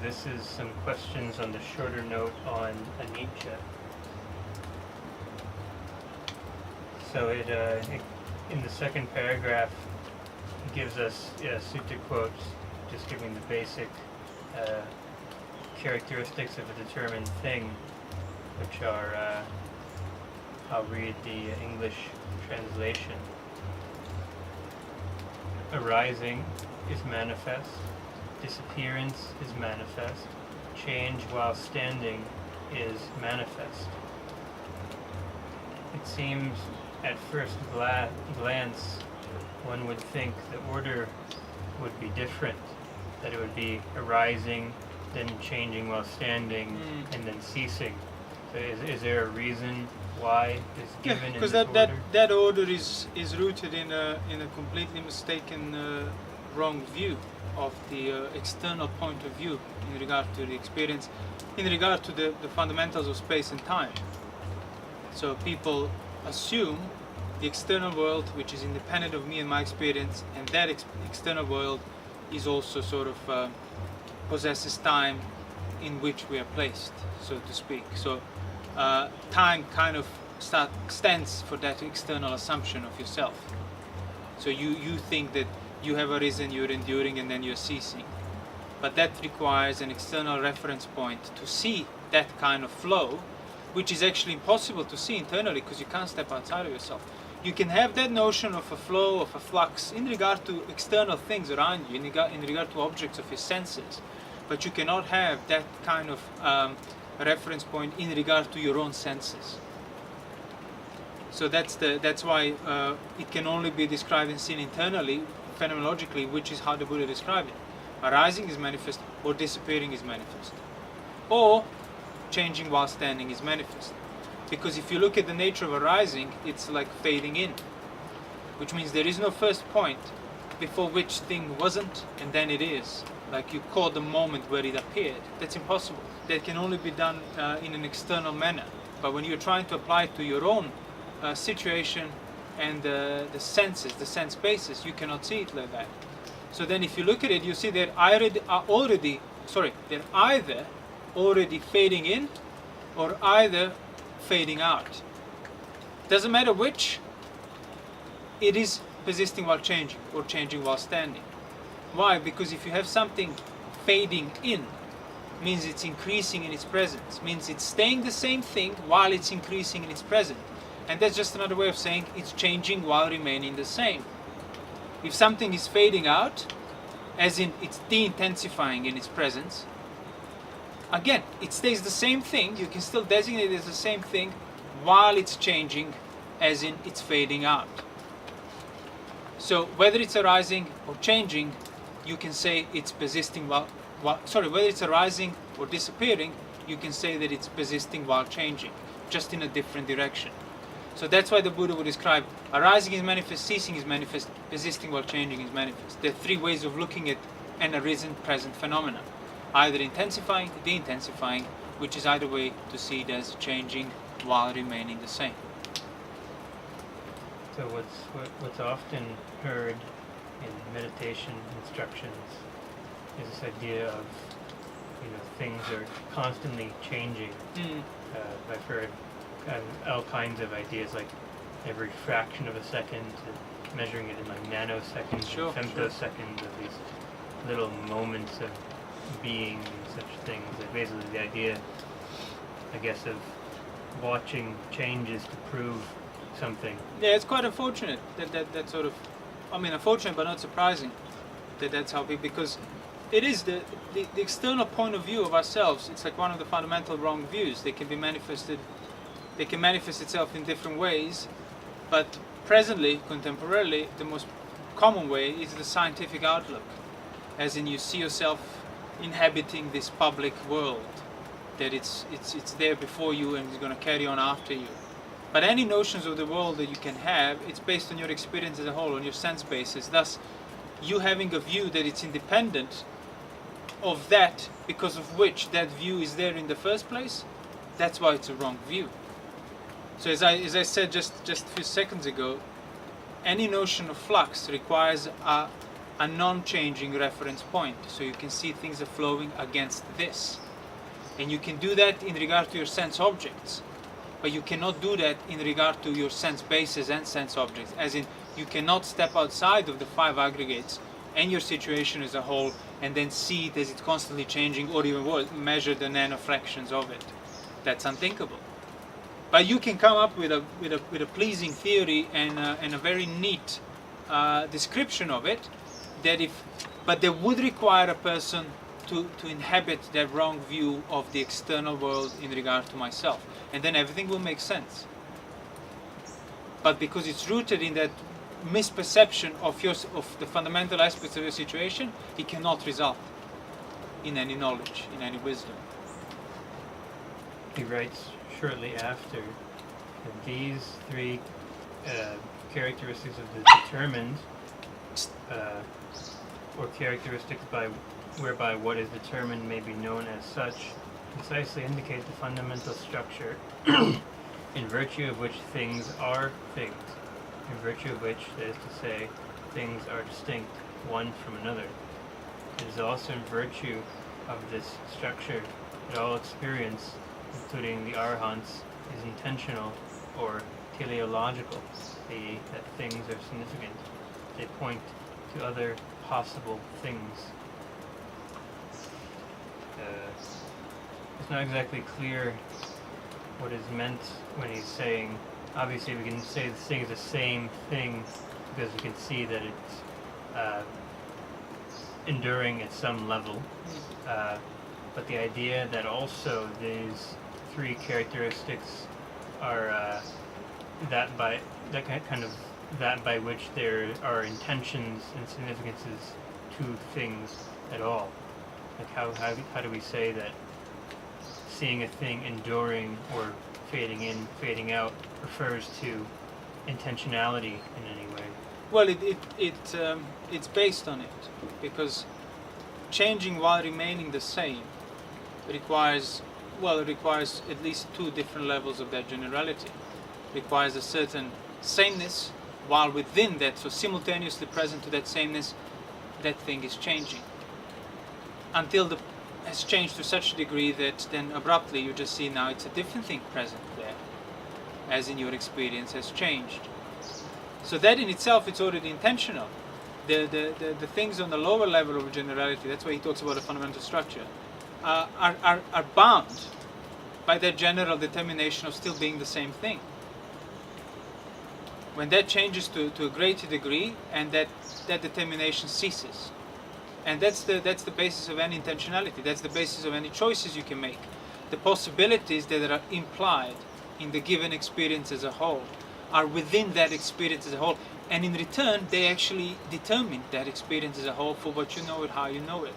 this is some questions on the shorter note on Anicca. So it in the second paragraph, it gives us sutta quotes, just giving the basic characteristics of a determined thing, which are, I'll read the English translation. Arising is manifest, disappearance is manifest, change while standing is manifest. It seems at first glance one would think the order would be different, that it would be arising, then changing while standing, and then ceasing. So is there a reason why it's given in because this order? that order is rooted in a completely mistaken wrong view of the external point of view in regard to the experience, in regard to the fundamentals of space and time. So people assume the external world, which is independent of me and my experience, and that external world is also sort of possesses time in which we are placed, so to speak. So time kind of stands for that external assumption of yourself. So you think that you have arisen, you're enduring, and then you're ceasing. But that requires an external reference point to see that kind of flow, which is actually impossible to see internally because you can't step outside of yourself. You can have that notion of a flow, of a flux, in regard to external things around you, in regard to objects of your senses, but you cannot have that kind of reference point in regard to your own senses. So that's why it can only be described and seen internally, phenomenologically, which is how the Buddha described it. Arising is manifest, or disappearing is manifest, or changing while standing is manifest. Because if you look at the nature of arising, it's like fading in, which means there is no first point before which thing wasn't and then it is. Like you caught the moment where it appeared. That's impossible. That can only be done in an external manner. But when you're trying to apply it to your own situation and the senses, the sense basis, you cannot see it like that. So then if you look at it, you see they're either already fading in or either fading out. Doesn't matter which, it is persisting while changing or changing while standing. Why? Because if you have something fading in, means it's increasing in its presence, means it's staying the same thing while it's increasing in its presence. And that's just another way of saying it's changing while remaining the same. If something is fading out, as in it's de-intensifying in its presence, again, it stays the same thing, you can still designate it as the same thing while it's changing, as in it's fading out. So whether it's arising or changing, you can say it's persisting whether it's arising or disappearing, you can say that it's persisting while changing, just in a different direction. So that's why the Buddha would describe arising is manifest, ceasing is manifest, persisting while changing is manifest. There are three ways of looking at an arisen present phenomenon. Either intensifying, de-intensifying, which is either way to see it as changing while remaining the same. So what's often heard in meditation instructions is this idea of, things are constantly changing. I've heard all kinds of ideas, like every fraction of a second, measuring it in like nanoseconds, femtoseconds, of these little moments of being and such things. Like basically the idea, I guess, of watching changes to prove something. Yeah, it's quite unfortunate that sort of, unfortunate but not surprising that's how people, because it is the external point of view of ourselves. It's like one of the fundamental wrong views. They can manifest itself in different ways, but presently, contemporarily, the most common way is the scientific outlook, as in you see yourself inhabiting this public world, that it's there before you and it's going to carry on after you. But any notions of the world that you can have, it's based on your experience as a whole, on your sense basis. Thus, you having a view that it's independent of that, because of which that view is there in the first place, that's why it's a wrong view. So as I said just a few seconds ago, any notion of flux requires a a non-changing reference point. So you can see things are flowing against this. And you can do that in regard to your sense objects. But you cannot do that in regard to your sense bases and sense objects. As in, you cannot step outside of the 5 aggregates and your situation as a whole and then see it as it's constantly changing, or even worse, measure the nanofractions of it. That's unthinkable. But you can come up with a pleasing theory and a very neat description of it. But that would require a person to inhabit that wrong view of the external world in regard to myself, and then everything will make sense. But because it's rooted in that misperception of the fundamental aspects of your situation, it cannot result in any knowledge, in any wisdom. He writes shortly after that these 3 characteristics of the determined, or characteristics whereby what is determined may be known as such, precisely indicate the fundamental structure in virtue of which things are things, in virtue of which, that is to say, things are distinct one from another. It is also in virtue of this structure that all experience, including the arahants, is intentional or teleological, i.e. that things are significant. They point to other possible things. It's not exactly clear what is meant when he's saying, obviously we can say the thing is the same thing because we can see that it's enduring at some level, but the idea that also these 3 characteristics are that by which there are intentions and significances to things at all. Like how do we say that seeing a thing enduring or fading in, fading out refers to intentionality in any way? Well, it's based on it, because changing while remaining the same requires at least 2 different levels of that generality. Requires a certain sameness, while within that, so simultaneously present to that sameness, that thing is changing. Until has changed to such a degree that then abruptly you just see now it's a different thing present there, as in your experience has changed. So that in itself, it's already intentional. The things on the lower level of generality, that's why he talks about a fundamental structure, are bound by that general determination of still being the same thing. When that changes to a greater degree, and that determination ceases. And that's the basis of any intentionality. That's the basis of any choices you can make. The possibilities that are implied in the given experience as a whole are within that experience as a whole, and in return they actually determine that experience as a whole for what you know it, how you know it.